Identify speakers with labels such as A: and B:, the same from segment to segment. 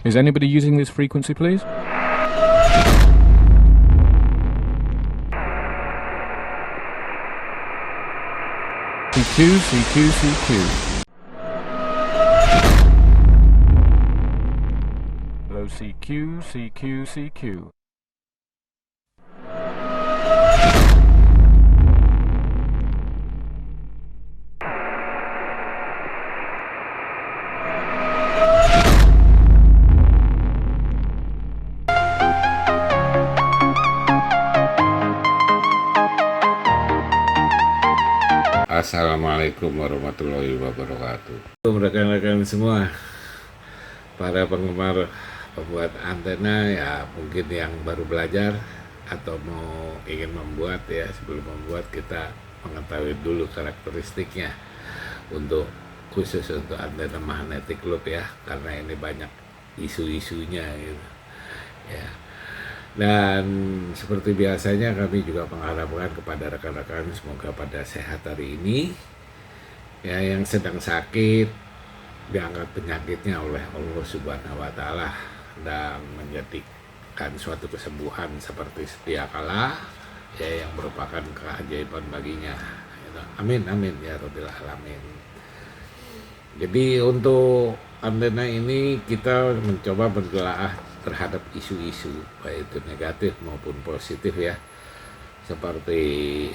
A: Is anybody using this frequency, please? CQ, CQ, CQ. Hello, CQ, CQ, CQ.
B: Assalamualaikum warahmatullahi wabarakatuh. Rekan-rekan semua, para penggemar pembuat antena ya, mungkin yang baru belajar atau mau ingin membuat ya, sebelum membuat kita mengetahui dulu karakteristiknya untuk khusus untuk antena magnetic loop ya, karena ini banyak isu-isunya gitu ya. Dan seperti biasanya kami juga mengharapkan kepada rekan-rekan semoga pada sehat hari ini ya, yang sedang sakit diangkat penyakitnya oleh Allah Subhanahu wa Ta'ala dan menjadikan suatu kesembuhan seperti sedia kala ya, yang merupakan keajaiban baginya. Amin amin ya rabbil alamin. Jadi untuk antena ini kita mencoba bertelaah terhadap isu-isu baik itu negatif maupun positif ya, seperti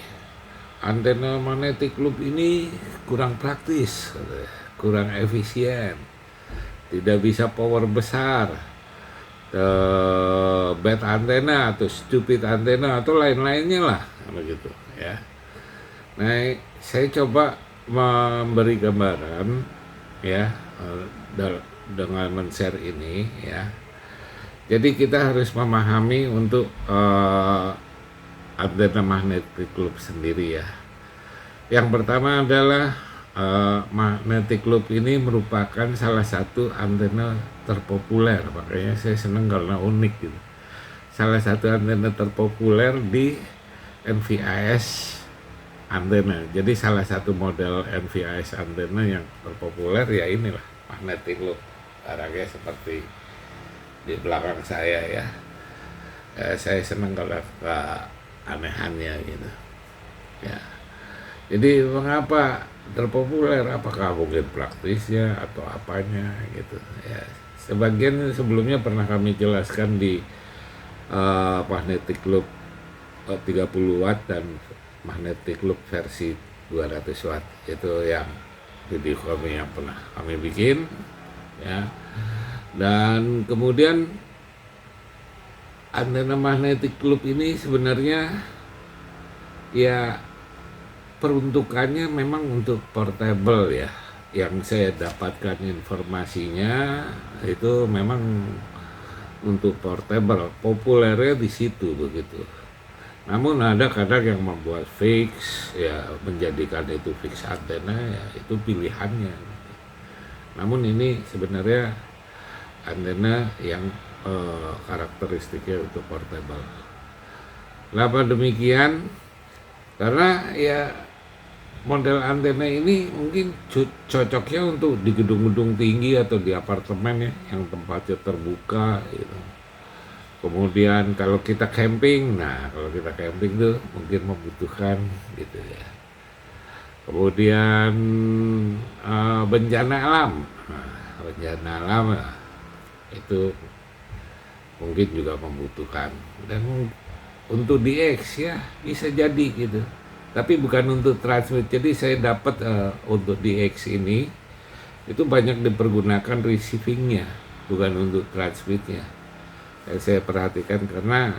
B: antena magnetic loop ini kurang praktis, kurang efisien, tidak bisa power besar, bad antena atau stupid antena atau lain-lainnya lah begitu ya. Nah, saya coba memberi gambaran ya dengan men-share ini ya. Jadi kita harus memahami untuk antena magnetic loop sendiri ya. Yang pertama adalah magnetic loop ini merupakan salah satu antena terpopuler, makanya saya senang karena unik gitu. Salah satu antena terpopuler di NVIS antena. Jadi salah satu model NVIS antena yang terpopuler ya inilah magnetic loop. Barangnya seperti di belakang saya ya. Saya senang kalau keanehannya gitu ya. Jadi mengapa terpopuler, apakah mungkin praktisnya atau apanya gitu ya. Sebagian sebelumnya pernah kami jelaskan di magnetic loop 30 watt dan magnetic loop versi 200 watt, itu yang video kami yang pernah kami bikin ya. Dan kemudian antena magnetic loop ini sebenarnya ya peruntukannya memang untuk portable ya. Yang saya dapatkan informasinya itu memang untuk portable, populernya di situ begitu. Namun ada kadang yang membuat fix ya, menjadikan itu fix antena ya, itu pilihannya. Namun ini sebenarnya antena yang karakteristiknya untuk portable. Kenapa demikian? Karena ya model antena ini mungkin cocoknya untuk di gedung-gedung tinggi atau di apartemen ya, yang tempatnya terbuka gitu. Kemudian kalau kita camping, nah kalau kita camping tuh mungkin membutuhkan gitu ya. Kemudian bencana alam, bencana alam itu mungkin juga membutuhkan, dan untuk DX ya bisa jadi gitu, tapi bukan untuk transmit. Jadi saya dapat untuk DX ini itu banyak dipergunakan receivingnya, bukan untuk transmitnya. Saya perhatikan karena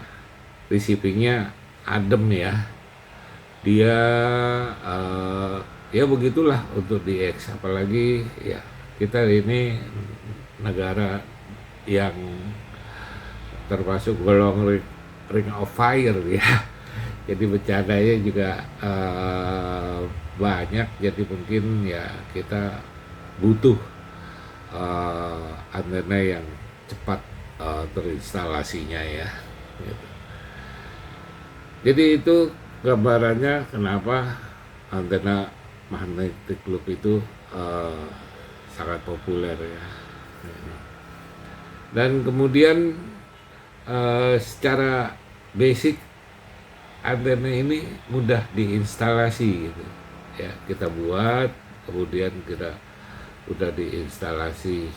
B: receivingnya adem ya, dia ya begitulah untuk DX. Apalagi ya kita ini negara yang termasuk golongan ring of fire ya, jadi bencananya juga banyak. Jadi mungkin ya kita butuh antena yang cepat terinstalasinya ya gitu. Jadi itu gambarannya kenapa antena magnetic loop itu sangat populer ya. Dan kemudian secara basic antena ini mudah diinstalasi gitu. Ya, kita buat, kemudian kita udah diinstalasi.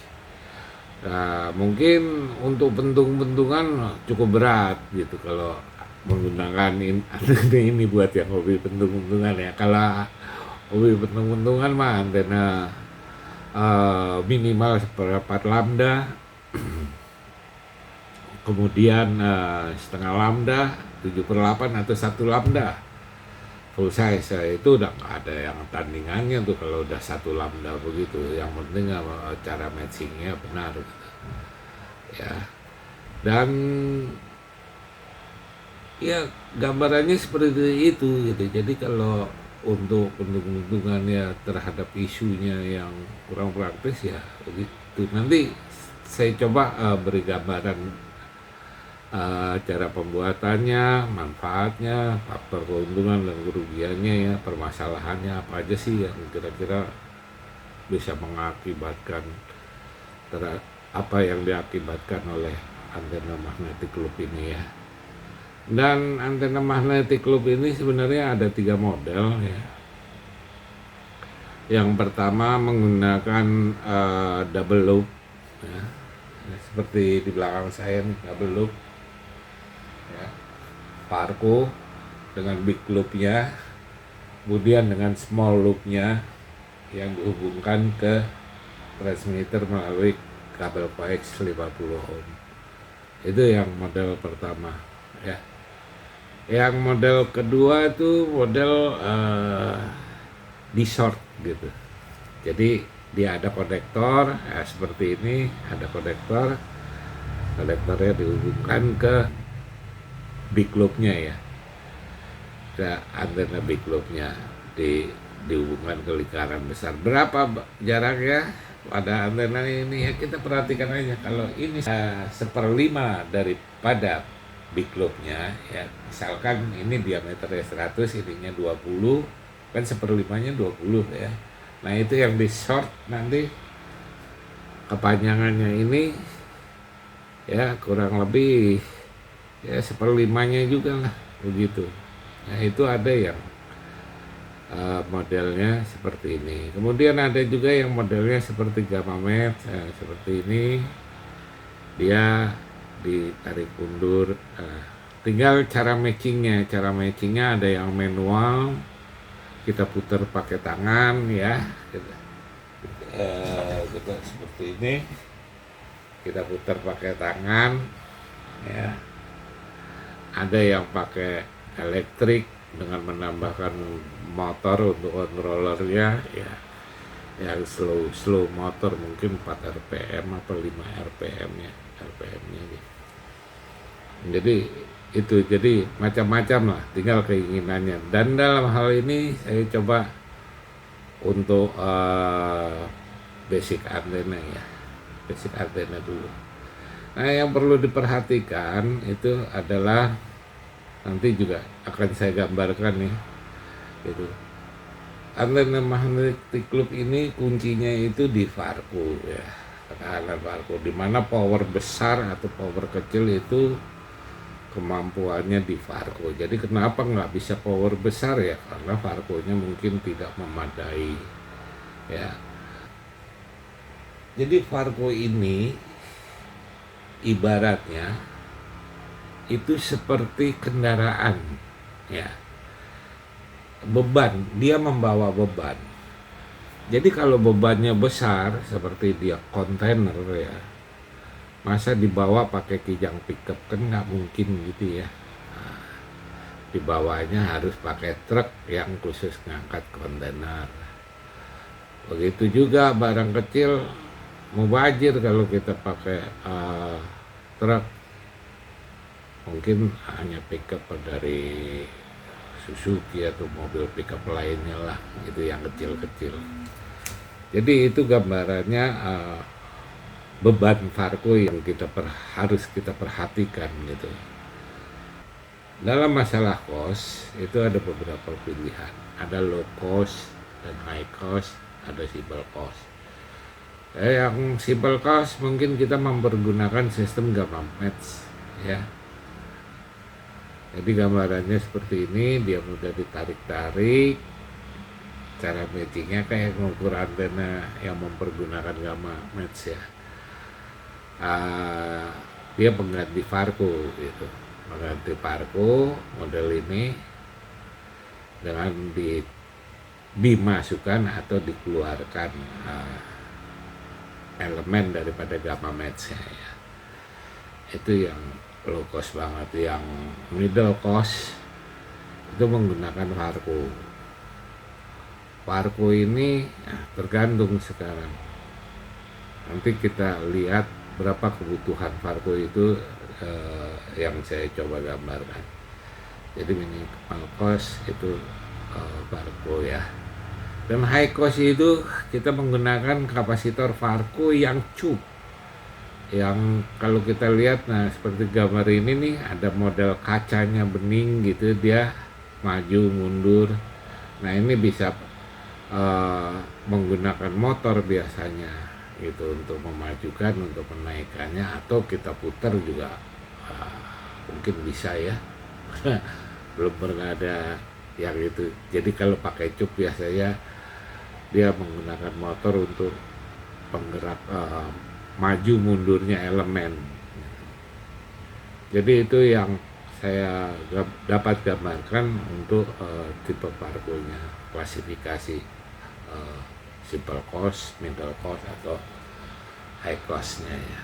B: Nah, mungkin untuk bentung-bentungan cukup berat gitu kalau menggunakan antena ini buat yang hobi bentung-bentungan ya. Kalau hobi bentung-bentungan mah antena minimal seperempat lambda, kemudian setengah lambda, 7/8 atau 1 lambda full size ya, itu udah nggak ada yang tandingannya tuh kalau udah 1 lambda begitu. Yang penting cara matchingnya benar gitu. Ya, dan ya gambarannya seperti itu gitu. Jadi kalau untuk bentuk-bentukannya terhadap isunya yang kurang praktis ya begitu. Nanti saya coba beri gambaran cara pembuatannya, manfaatnya, faktor keuntungan dan kerugiannya ya, permasalahannya apa aja sih yang kira-kira bisa mengakibatkan apa yang diakibatkan oleh antena magnetic loop ini ya. Dan antena magnetic loop ini sebenarnya ada 3 model ya. Yang pertama menggunakan double loop ya. Seperti di belakang saya nih, double loop ya. Parco dengan big loopnya, kemudian dengan small loopnya yang dihubungkan ke transmitter melalui kabel coax 50 ohm. Itu yang model pertama ya. Yang model kedua itu model di-short gitu. Jadi dia ada konektor seperti ini, ada konektornya dihubungkan ke big loopnya ya, ke antena big loopnya dihubungkan ke lingkaran besar. Berapa jaraknya pada antena ini ya, kita perhatikan aja. Kalau ini 1/5 daripada big loopnya ya, misalkan ini diameternya 100, ininya 20, kan 1/5-nya 20 ya. Nah itu yang di short, nanti kepanjangannya ini ya kurang lebih ya 1/5-nya juga lah begitu. Nah itu ada yang modelnya seperti ini. Kemudian ada juga yang modelnya seperti gamma match seperti ini, dia ditarik undur. Tinggal cara matchingnya ada yang manual, kita putar pakai tangan ya, kita seperti ini, kita putar pakai tangan ya. Ada yang pakai elektrik dengan menambahkan motor untuk controllernya ya, yang slow motor mungkin 4 rpm atau 5 rpm-nya gitu. Jadi macam-macam lah, tinggal keinginannya. Dan dalam hal ini saya coba untuk basic antena ya, basic antena dulu. Nah yang perlu diperhatikan itu adalah, nanti juga akan saya gambarkan nih gitu. Antena magnetic loop ini kuncinya itu di Farco ya, tekanan Farco, di mana power besar atau power kecil itu kemampuannya di Farco. Jadi kenapa nggak bisa power besar ya, karena Farco-nya mungkin tidak memadai ya. Jadi Farco ini ibaratnya itu seperti kendaraan ya, beban, dia membawa beban. Jadi kalau bebannya besar seperti dia kontainer ya, masa dibawa pakai kijang pickup, kan nggak mungkin gitu ya. Nah, dibawanya harus pakai truk yang khusus ngangkat kontainer. Begitu juga barang kecil mubazir kalau kita pakai truk, mungkin hanya pickup dari Suzuki atau mobil pickup lainnya lah, itu yang kecil-kecil. Jadi itu gambarannya beban Farco yang harus kita perhatikan gitu. Dalam masalah cost itu ada beberapa pilihan, ada low cost dan high cost, ada simple cost. Yang simple cost mungkin kita mempergunakan sistem gamma match ya. Jadi gambarannya seperti ini, dia mudah ditarik-tarik. Cara matchingnya kayak mengukur antena yang mempergunakan gamma match ya. Dia pengganti Farco gitu, mengganti Farco model ini dengan dimasukkan atau dikeluarkan elemen daripada gamma match-nya ya. Itu yang low cost banget. Yang middle cost itu menggunakan Farco. Farco ini tergantung sekarang. Nanti kita lihat berapa kebutuhan Farco itu yang saya coba gambarkan. Jadi minimal cost itu Farco ya. Dan high cost itu kita menggunakan kapasitor Farco yang cup. Yang kalau kita lihat, nah seperti gambar ini nih, ada model kacanya bening gitu, dia maju mundur. Nah ini bisa menggunakan motor biasanya gitu untuk memajukan, untuk menaikkannya, atau kita putar juga mungkin bisa ya. Belum pernah ada yang itu. Jadi kalau pakai cup biasanya dia menggunakan motor untuk penggerak maju mundurnya elemen. Jadi itu yang saya dapat gambarkan untuk tipe Farco-nya, klasifikasi simple cost, middle cost, atau high cost-nya ya.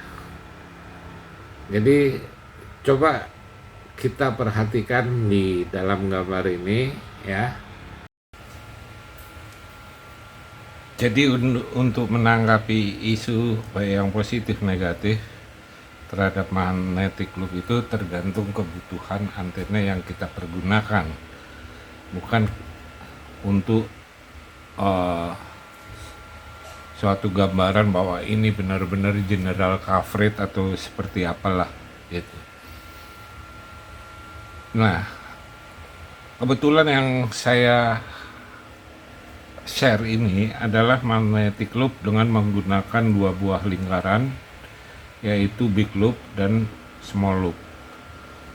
B: Jadi coba kita perhatikan di dalam gambar ini ya. Jadi untuk menanggapi isu baik yang positif negatif terhadap magnetic loop itu tergantung kebutuhan antena yang kita pergunakan, bukan untuk suatu gambaran bahwa ini benar-benar general coverage atau seperti apalah gitu. Nah, kebetulan yang saya share ini adalah magnetic loop dengan menggunakan dua buah lingkaran, yaitu big loop dan small loop.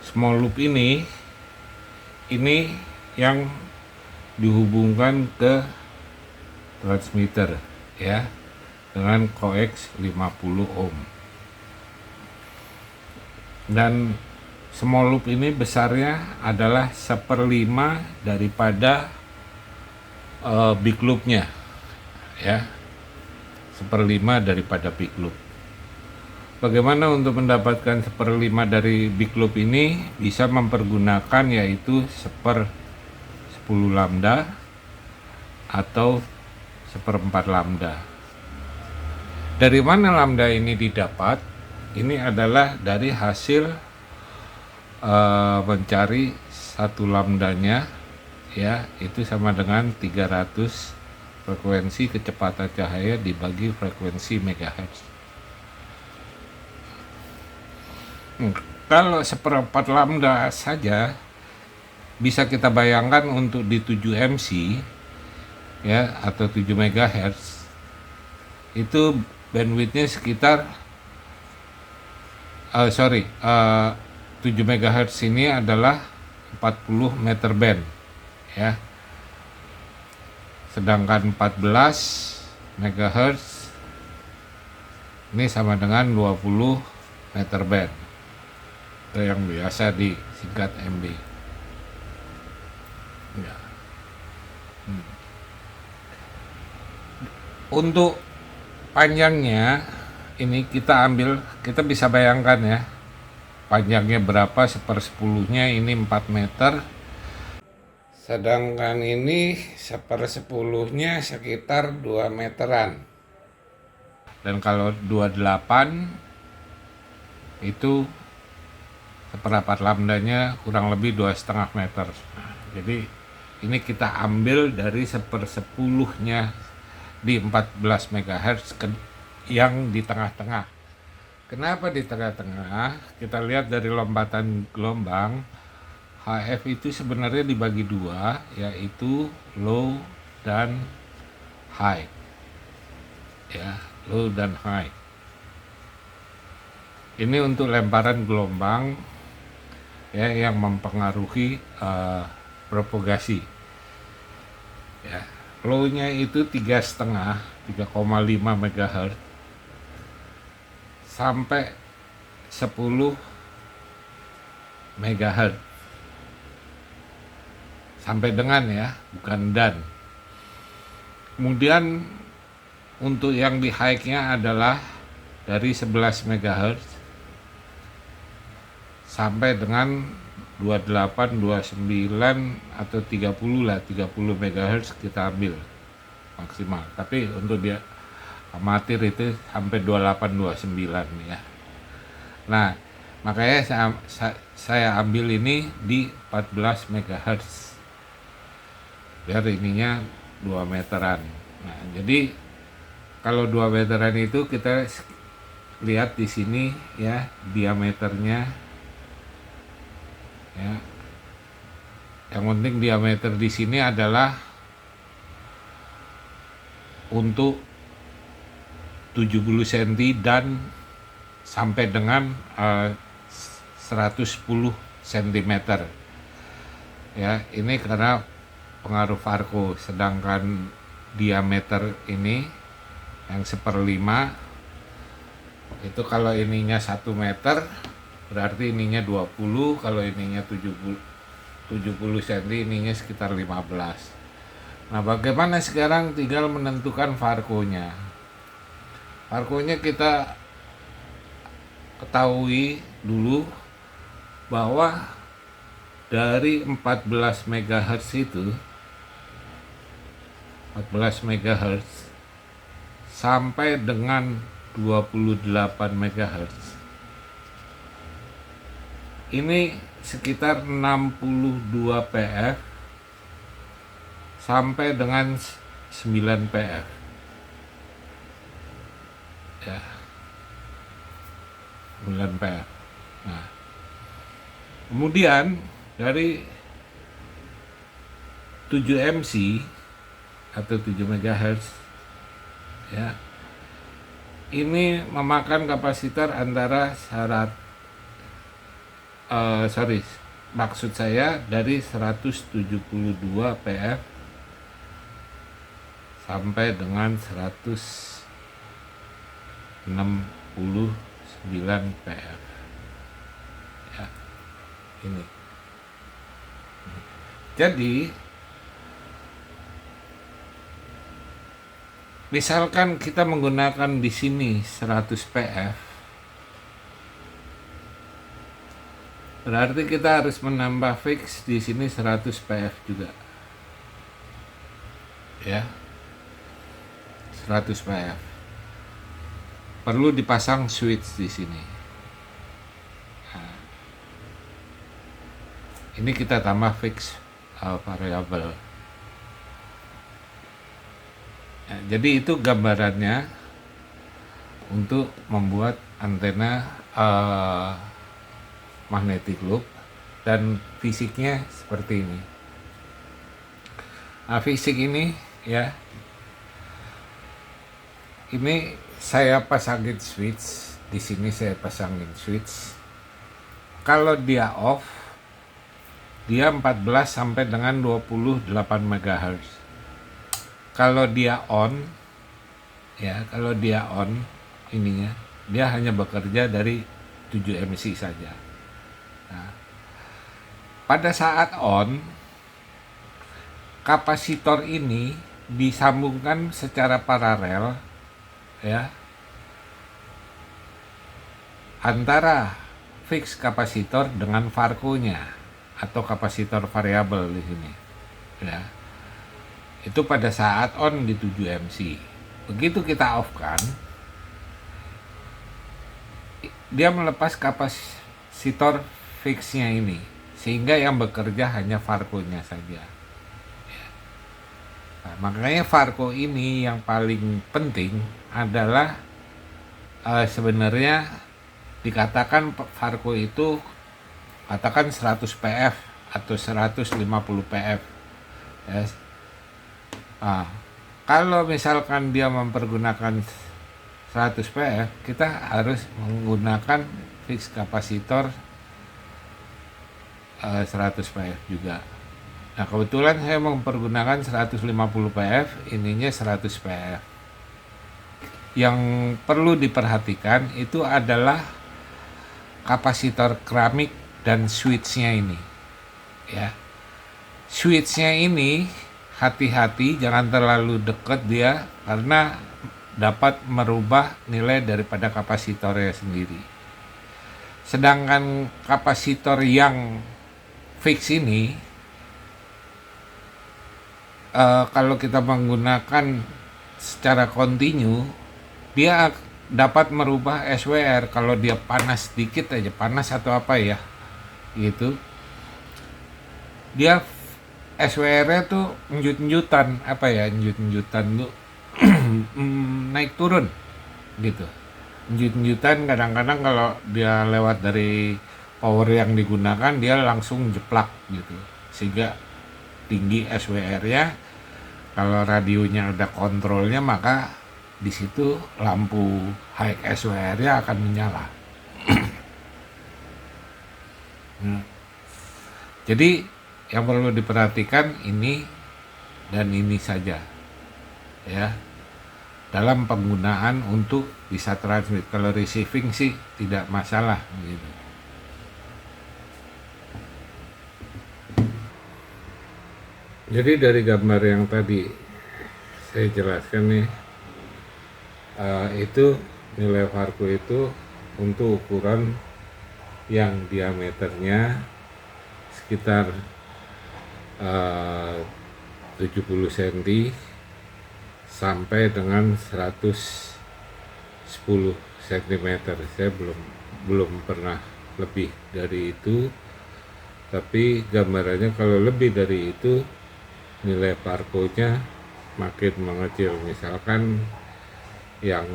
B: Small loop ini yang dihubungkan ke transmitter ya dengan coax 50 ohm. Dan small loop ini besarnya adalah 1/5 daripada big loopnya ya, 1/5 daripada big loop. Bagaimana untuk mendapatkan 1/5 dari big loop ini? Bisa mempergunakan yaitu 1/10 lambda atau 1/4 lambda. Dari mana lambda ini didapat? Ini adalah dari hasil mencari satu lambdanya ya, itu sama dengan 300 frekuensi kecepatan cahaya dibagi frekuensi megahertz. Kalau 1/4 lambda saja bisa kita bayangkan untuk di 7 MC ya, atau 7 megahertz itu bandwidthnya sekitar 7 megahertz ini adalah 40 meter band ya, sedangkan 14 megahertz ini sama dengan 20 meter band, itu yang biasa disingkat MB ya. Untuk panjangnya ini kita bisa bayangkan ya, panjangnya berapa, 1/10-nya ini 4 meter, sedangkan ini 1/10-nya sekitar 2 meteran. Dan kalau 28 itu 1/4 lambdanya kurang lebih 2,5 meter. Jadi ini kita ambil dari 1/10-nya di 14 MHz yang di tengah-tengah. Kenapa di tengah-tengah? Kita lihat dari lompatan gelombang, HF itu sebenarnya dibagi dua, yaitu low dan high. Ya, low dan high. Ini untuk lemparan gelombang ya yang mempengaruhi propagasi. Ya, low-nya itu 3,5 MHz sampai 10 MHz. Sampai dengan ya, bukan dan. Kemudian untuk yang di high-nya adalah dari 11 MHz sampai dengan 28, 29 atau 30 lah, 30 MHz kita ambil maksimal. Tapi untuk dia amatir itu sampai 28, 29 ya. Nah, makanya saya ambil ini di 14 MHz. Biar ininya 2 meteran. Nah, jadi kalau 2 meteran itu kita lihat di sini ya, diameternya ya. Yang penting diameter di sini adalah untuk 70 cm dan sampai dengan 110 cm. Ya, ini karena pengaruh Farco, sedangkan diameter ini yang 1/5 itu kalau ininya 1 meter berarti ininya 20, kalau ininya 70 cm, ininya sekitar 15. Nah, bagaimana sekarang tinggal menentukan Farco-nya. Farco-nya kita ketahui dulu bahwa dari 14 MHz itu 14 MHz sampai dengan 28 MHz ini sekitar 62 PF sampai dengan 9 PF ya, 9 PF. Nah, kemudian dari 7 MC atau 7 MHz ya, ini memakan kapasitor antara maksud saya dari 172 PF sampai dengan 169 PF ya, ini. Jadi misalkan kita menggunakan di sini 100 PF, berarti kita harus menambah fix di sini 100 PF juga. Ya. 100 PF. Perlu dipasang switch di sini. Nah, ini kita tambah fix variabel. Nah, jadi itu gambarannya untuk membuat antena magnetic loop, dan fisiknya seperti ini. Nah, fisik ini ya, ini saya pasangin switch di sini, saya pasangin switch. Kalau dia off, dia 14 sampai dengan 28 MHz. Kalau dia on ya, kalau dia on ininya, dia hanya bekerja dari 7 MC saja. Nah, pada saat on, kapasitor ini disambungkan secara paralel ya antara fix kapasitor dengan Farco-nya atau kapasitor variabel di sini ya. Itu pada saat on di 7 MC. Begitu kita off kan, dia melepas kapasitor fixnya ini, sehingga yang bekerja hanya Farco-nya saja. Nah, makanya Farco ini yang paling penting adalah sebenarnya dikatakan Farco itu katakan 100 PF atau 150 PF. Yes. Nah, kalau misalkan dia mempergunakan 100 PF, kita harus menggunakan fix kapasitor 100 PF juga. Nah, kebetulan saya mempergunakan 150 PF, ininya 100 PF. Yang perlu diperhatikan itu adalah kapasitor keramik dan switch-nya ini. Ya. Switch-nya ini hati-hati, jangan terlalu dekat dia karena dapat merubah nilai daripada kapasitornya sendiri. Sedangkan kapasitor yang fix ini kalau kita menggunakan secara kontinu, dia dapat merubah SWR kalau dia panas sedikit aja, panas atau apa ya gitu, dia SWR-nya tuh njut-njutan, apa ya, njut-njutan tuh naik turun gitu, njut-njutan. Kadang-kadang kalau dia lewat dari power yang digunakan dia langsung jeplak gitu, sehingga tinggi SWR-nya. Kalau radionya ada kontrolnya, maka di situ lampu high SWR-nya akan menyala. Jadi yang perlu diperhatikan ini dan ini saja ya dalam penggunaan untuk bisa transmit. Kalau receiving sih tidak masalah gitu. Jadi dari gambar yang tadi saya jelaskan nih, itu nilai Farco itu untuk ukuran yang diameternya sekitar 70 cm sampai dengan 110 cm. Saya belum pernah lebih dari itu, tapi gambarannya kalau lebih dari itu nilai Farco-nya makin mengecil. Misalkan yang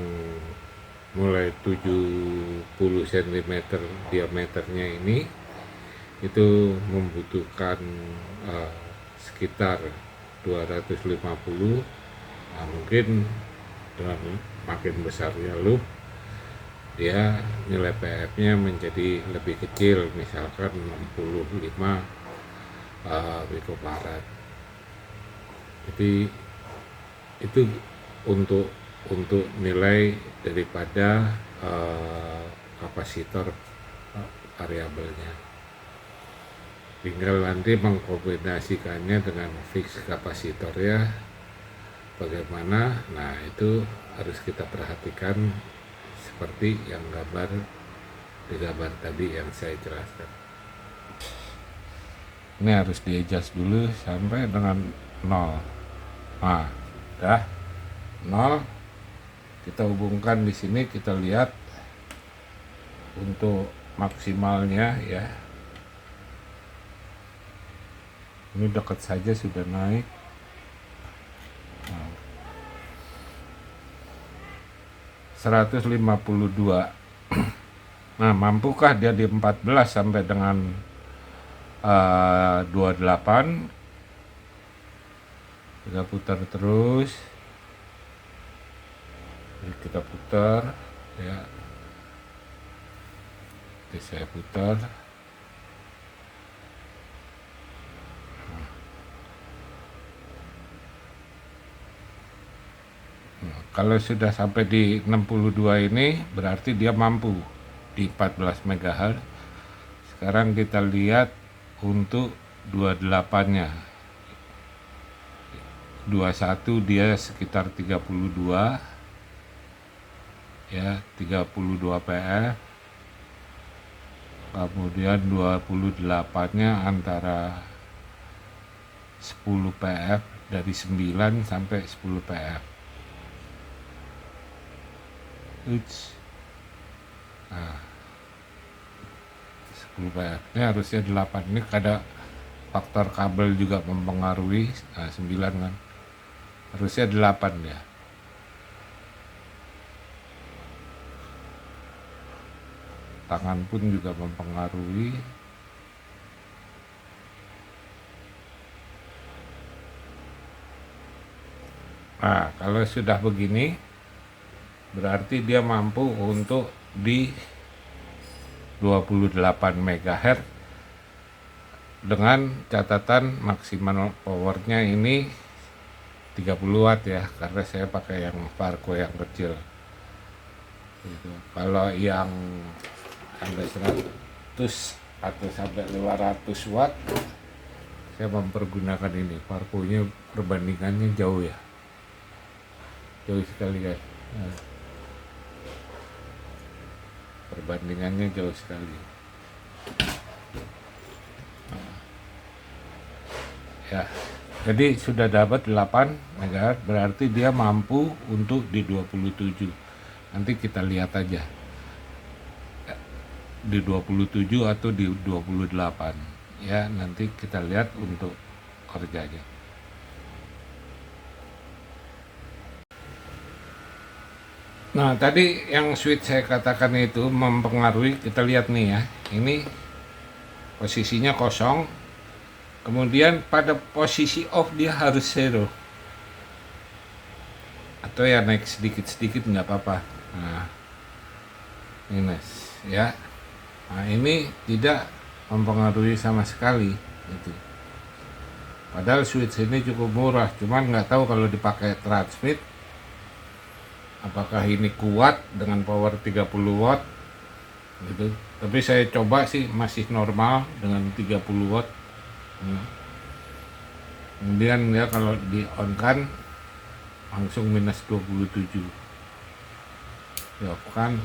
B: mulai 70 cm diameternya ini itu membutuhkan sekitar 250. Nah, mungkin dengan makin besarnya loop, dia nilai PF-nya menjadi lebih kecil, misalkan 65 picofarad. Jadi itu untuk nilai daripada kapasitor variabelnya. Tinggal nanti mengkombinasikannya dengan fix kapasitor ya, bagaimana. Nah, itu harus kita perhatikan seperti yang di gambar tadi yang saya jelaskan. Ini harus di-adjust dulu sampai dengan 0. Nah, udah 0. Kita hubungkan di sini, kita lihat untuk maksimalnya ya. Ini dekat saja sudah naik. 152. Nah, mampukah dia di 14 sampai dengan 28? Kita putar terus. Jadi kita putar ya. Oke, saya putar. Kalau sudah sampai di 62 ini berarti dia mampu di 14 MHz. Sekarang kita lihat untuk 28-nya. 21 dia sekitar 32 ya, 32 PF. Kemudian 28-nya antara 10 PF, dari 9 sampai 10 PF. Nah, 10 PF ini harusnya 8. Ini ada faktor kabel juga mempengaruhi. Nah, 9 kan harusnya 8 ya. Tangan pun juga mempengaruhi. Nah, kalau sudah begini, berarti dia mampu untuk di 28 MHz dengan catatan maksimal powernya ini 30 watt ya, karena saya pakai yang Farco yang kecil gitu. Kalau yang sampai 100 atau sampai 500 watt saya mempergunakan ini Farco-nya, perbandingannya jauh ya, jauh sekali guys. Nah, perbandingannya jauh sekali. Ya, jadi sudah dapat 8 MHz, berarti dia mampu untuk di 27. Nanti kita lihat aja di 27 atau di 28 ya, nanti kita lihat untuk kerjanya. Nah, tadi yang switch saya katakan itu mempengaruhi, kita lihat nih ya, ini posisinya kosong, kemudian pada posisi off dia harus zero, atau ya naik sedikit-sedikit nggak apa-apa. Nah, ini ya, nah ini tidak mempengaruhi sama sekali gitu. Padahal switch ini cukup murah, cuman nggak tahu kalau dipakai transmit apakah ini kuat dengan power 30 watt gitu. Tapi saya coba sih masih normal dengan 30 watt. Kemudian ya kalau di on kan langsung minus 27 di off kan,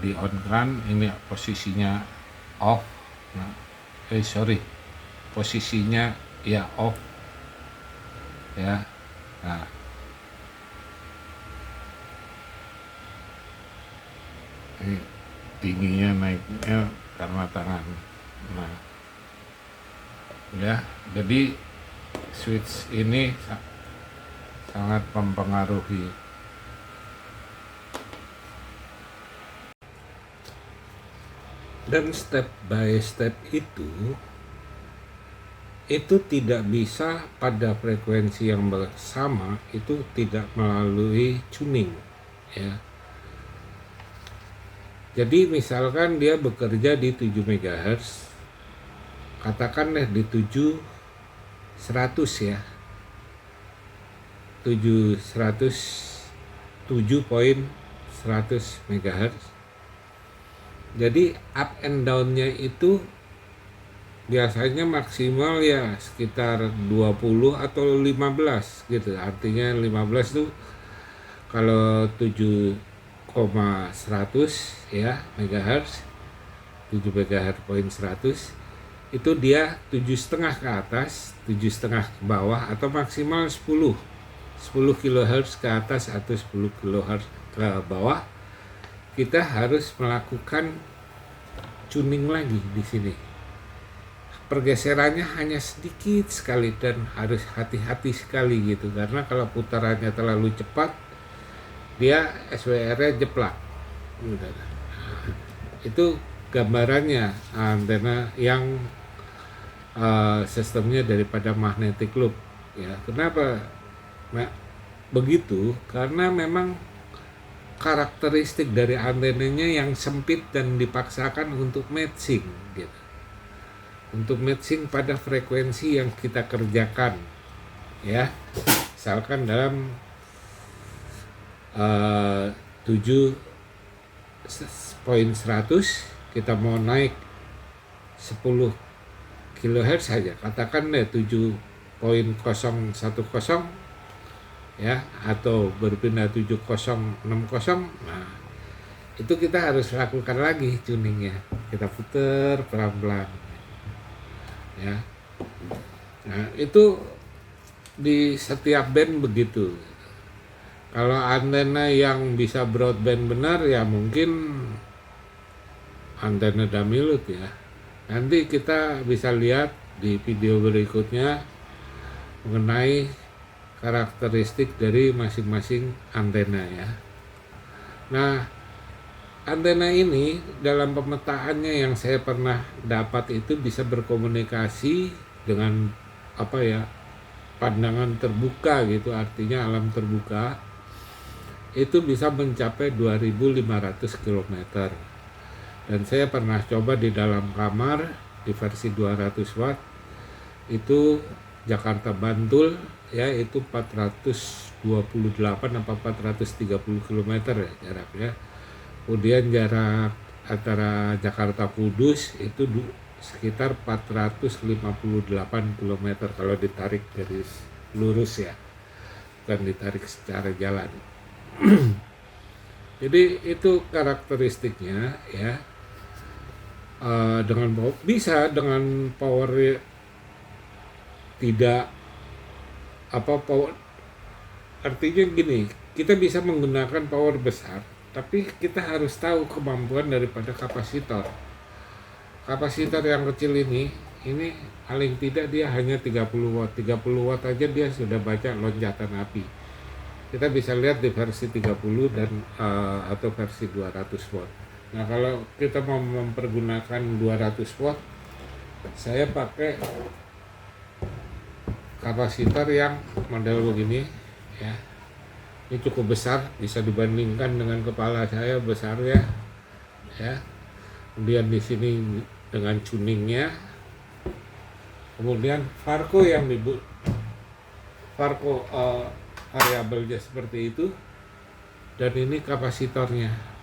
B: di on kan ini posisinya off. Nah, posisinya ya off ya. Nah, ini tingginya naiknya karena tangan. Nah ya, jadi switch ini sangat mempengaruhi. Dan step by step itu tidak bisa pada frekuensi yang bersama, itu tidak melalui tuning ya. Jadi misalkan dia bekerja di 7 MHz, katakanlah di 7.100 ya, 7.100 MHz. Jadi up and down-nya itu biasanya maksimal ya sekitar 20 atau 15 gitu. Artinya 15 tuh kalau 7,100 ya MHz, 7 MHz poin 100 itu dia 7,5 ke atas, 7,5 ke bawah, atau maksimal 10 kHz ke atas atau 10 kHz ke bawah. Kita harus melakukan tuning lagi di sini. Pergeserannya hanya sedikit sekali dan harus hati-hati sekali gitu, karena kalau putarannya terlalu cepat dia SWR-nya jeplak. Itu gambarannya antena yang sistemnya daripada magnetic loop ya. Kenapa begitu? Karena memang karakteristik dari antenanya yang sempit dan dipaksakan untuk matching gitu. Untuk matching pada frekuensi yang kita kerjakan ya. Misalkan dalam 7.100 kita mau naik 10 kHz saja, katakan deh 7.010 ya, atau berpindah 7.060. Nah, itu kita harus lakukan lagi tuningnya, kita putar pelan-pelan ya. Nah, itu di setiap band begitu. Kalau antena yang bisa broadband benar ya mungkin antena Damilut ya. Nanti kita bisa lihat di video berikutnya mengenai karakteristik dari masing-masing antena ya. Nah, antena ini dalam pemetaannya yang saya pernah dapat itu bisa berkomunikasi dengan pandangan terbuka gitu, artinya alam terbuka. itu bisa mencapai 2.500 km. Dan saya pernah coba di dalam kamar di versi 200 watt itu Jakarta Bantul ya, itu 428 apa 430 km ya jaraknya. Kemudian jarak antara Jakarta Kudus itu sekitar 458 km kalau ditarik garis lurus ya, bukan ditarik secara jalan. Jadi itu karakteristiknya ya. Bisa dengan power tidak power, artinya gini, kita bisa menggunakan power besar, tapi kita harus tahu kemampuan daripada kapasitor. Kapasitor yang kecil ini paling tidak dia hanya 30 watt. 30 watt aja dia sudah baca loncatan api. Kita bisa lihat di versi 30 dan atau versi 200 watt. Nah, kalau kita mau mempergunakan 200 watt, saya pakai kapasitor yang model begini ya. Ini cukup besar, bisa dibandingkan dengan kepala saya besarnya ya. Kemudian di sini dengan tuningnya, kemudian Farco yang Farco variabelnya seperti itu, dan ini kapasitornya.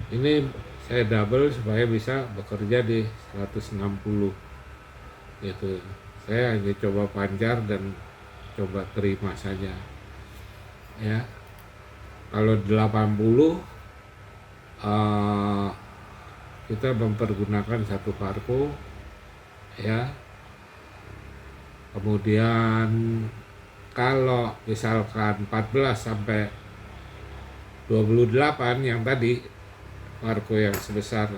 B: Ini saya double supaya bisa bekerja di 160 gitu. Saya hanya coba pancar dan coba terima saja ya. Kalau 80 kita mempergunakan satu Farco ya. Kemudian kalau misalkan 14 sampai 28 yang tadi Farco yang sebesar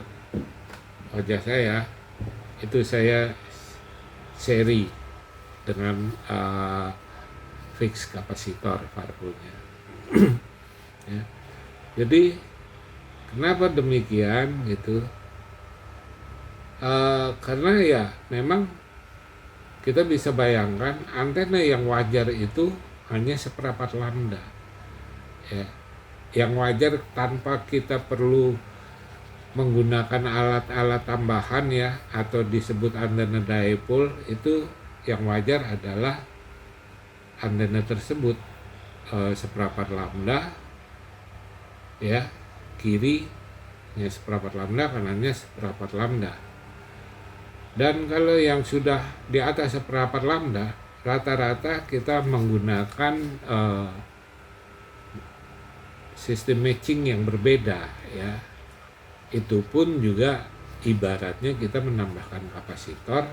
B: wajah saya, itu saya seri dengan fix kapasitor Farco-nya. Ya. Jadi kenapa demikian gitu? Karena ya memang kita bisa bayangkan antena yang wajar itu hanya seperempat lambda ya. Yang wajar tanpa kita perlu menggunakan alat-alat tambahan ya, atau disebut antena dipole, itu yang wajar adalah antena tersebut seperempat lambda ya, kirinya seperempat lambda, kanannya seperempat lambda. Dan kalau yang sudah di atas seperempat lambda, rata-rata kita menggunakan sistem matching yang berbeda ya. Itu pun juga ibaratnya kita menambahkan kapasitor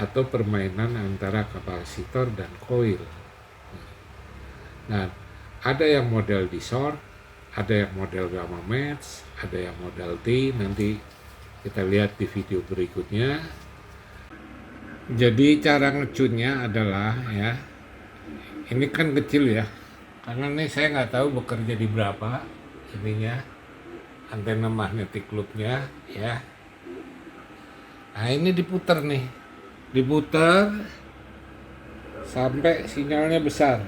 B: atau permainan antara kapasitor dan coil. Nah, ada yang model di short, ada yang model gamma match, ada yang model T, nanti kita lihat di video berikutnya. Jadi cara ngecunnya adalah ya, ini kan kecil ya, karena ini saya nggak tahu bekerja di berapa ininya, antena magnetic loop-nya ya. Nah, ini diputar nih, diputar sampai sinyalnya besar.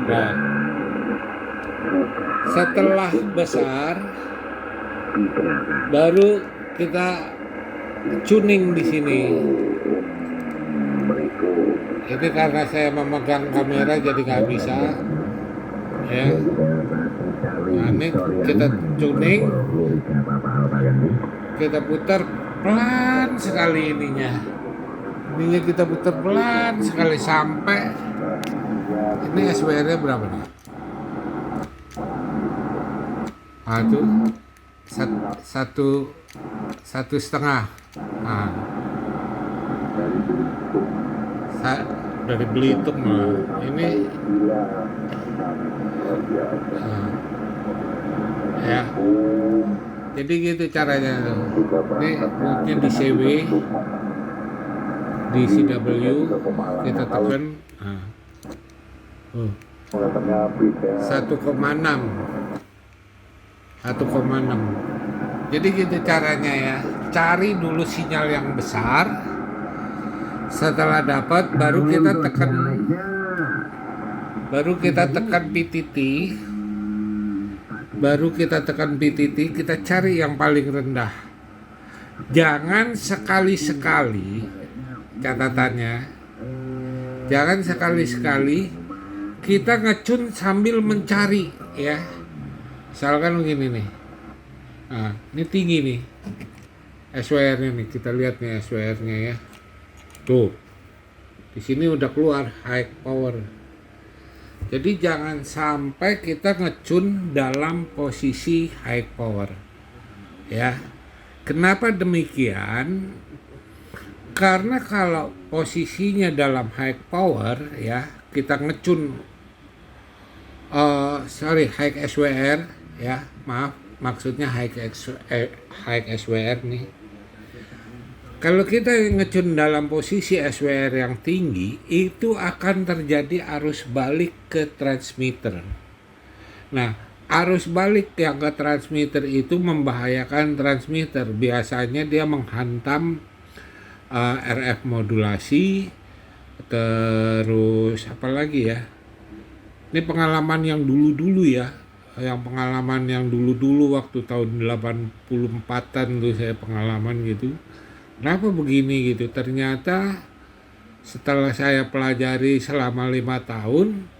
B: Nah, setelah besar baru kita tuning di sini. Ini karena saya memegang kamera jadi nggak bisa ya. Nah, ini kita tuning, kita putar pelan sekali ininya kita putar pelan sekali sampai ini SWR-nya berapa nih? Satu setengah. Nah, dari Belitung malah ini ya. Jadi gitu caranya tuh. Ini mode-nya di CW, di CW kita tekan 1,6. Jadi gitu caranya ya. cari dulu sinyal yang besar. Setelah dapat baru kita tekan PTT. Kita cari yang paling rendah. Jangan sekali-sekali, catatannya, jangan sekali-sekali kita ngecun sambil mencari, ya. Misalkan begini nih. Nah, ini tinggi nih. SWR-nya nih, kita lihat nih SWR-nya ya. Tuh. Di sini udah keluar high power. Jadi jangan sampai kita ngecun dalam posisi high power. Ya. Kenapa demikian? Karena kalau posisinya dalam high power ya, kita ngecun high SWR ya, maaf, maksudnya high SWR nih. Kalau kita ngecun dalam posisi SWR yang tinggi, itu akan terjadi arus balik ke transmitter. Nah, arus balik yang ke transmitter itu membahayakan transmitter. Biasanya dia menghantam RF modulasi, terus apa lagi ya? Ini pengalaman yang dulu-dulu ya. Pengalaman yang dulu-dulu waktu tahun 84-an tuh saya pengalaman gitu. Kenapa begini gitu? Ternyata setelah saya pelajari selama 5 tahun,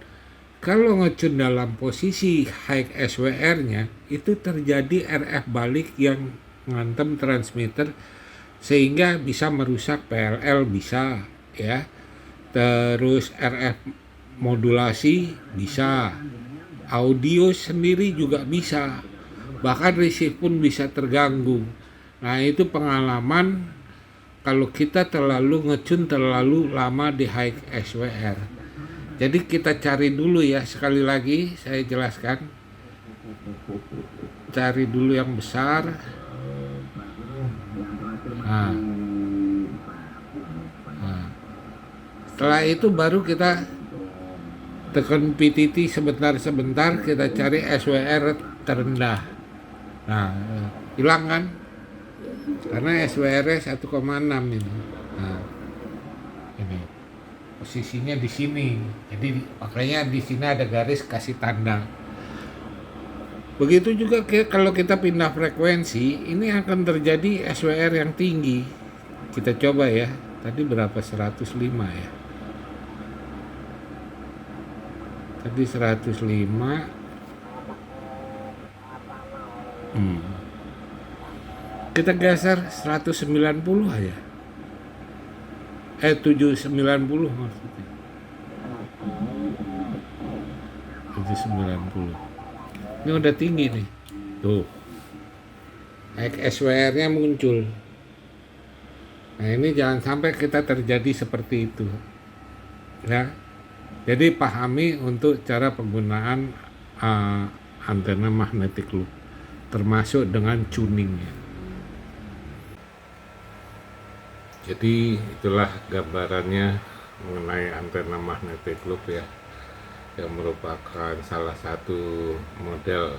B: kalau ngecun dalam posisi high SWR-nya itu terjadi RF balik yang ngantem transmitter sehingga bisa merusak PLL bisa ya. Terus RF modulasi bisa. Audio sendiri juga bisa. Bahkan receive pun bisa terganggu. Nah, itu pengalaman kalau kita ngecun terlalu lama di high SWR. Jadi kita cari dulu ya, sekali lagi saya jelaskan. Cari dulu yang besar. Nah. Setelah itu baru kita tekan PTT sebentar, kita cari SWR terendah. Nah, hilang kan? Karena SWR-nya 1,6 ini. Nah, ini posisinya di sini. Jadi makanya di sini ada garis kasih tanda. Begitu juga kalau kita pindah frekuensi, ini akan terjadi SWR yang tinggi. Kita coba ya. Tadi berapa? 105 ya. Tadi 105. Kita geser 190 aja. 790 maksudnya. 790. Ini udah tinggi nih. Tuh. SWR-nya muncul. Nah, ini jangan sampai kita terjadi seperti itu. Ya. Jadi pahami untuk cara penggunaan antena magnetic loop termasuk dengan tuningnya. Jadi itulah gambarannya mengenai antena magnetic loop ya, yang merupakan salah satu model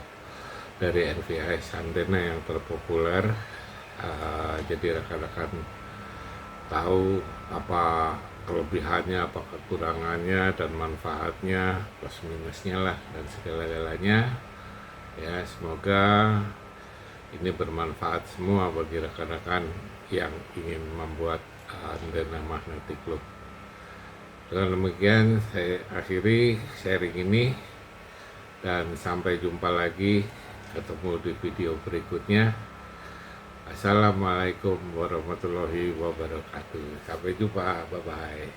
B: dari NVIS antena yang terpopuler. Jadi rekan-rekan tahu apa kelebihannya, apa kekurangannya, dan manfaatnya, plus minusnya lah, dan segala-galanya. Ya, semoga ini bermanfaat semua bagi rekan-rekan yang ingin membuat antena magnetic loop. Dengan demikian saya akhiri sharing ini, dan sampai jumpa lagi, ketemu di video berikutnya. Assalamualaikum warahmatullahi wabarakatuh. Sampai jumpa, bye bye.